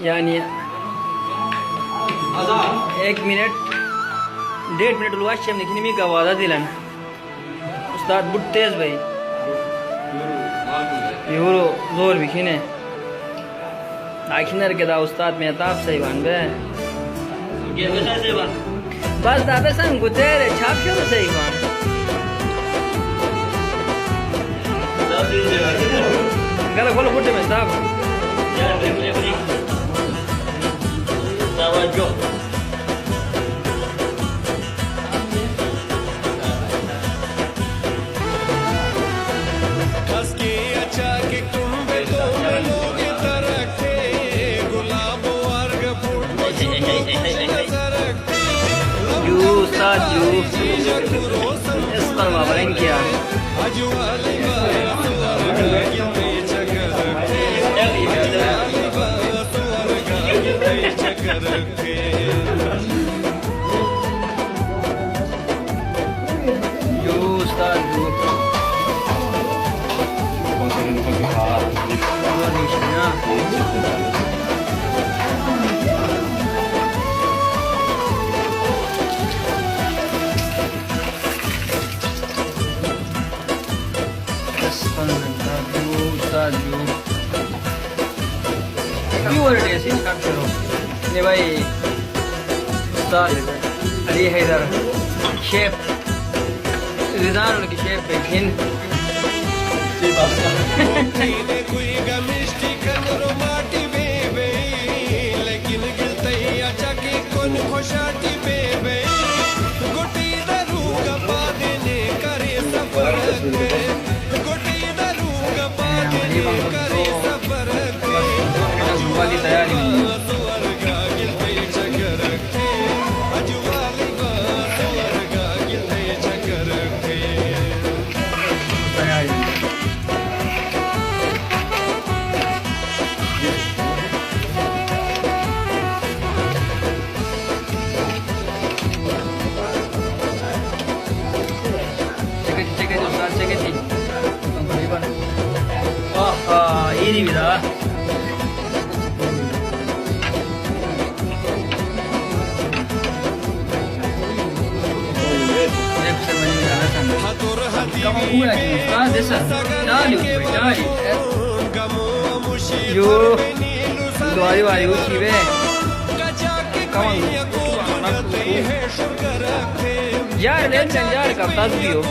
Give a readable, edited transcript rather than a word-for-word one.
यानी 1 minute 1.5 minute वाशम लेकिन मी का वादा दिलन उस्ताद बुट तेज भाई यूरो जोर बिखिने आखिनर के दा उस्ताद में ताप सही बन बे बस दादा संग गुतेरे छाप क्यों सही बन गला खोलो बुट्टे में साहब तवज्जो इस पर वाबरें किया ये भाई अली हैदर शेफ रिजान की शेफ बेखिन लेकिन गिरते अच्छा की कौन खुशाटी बेबे गोटी दारू का पादने करे सफर गोटी दारू का पादने करे सफर वाली तैयारी ini bisa kamu pula kan desa cari yo doari wari usi be kamu यार ले यार का ताज भी हो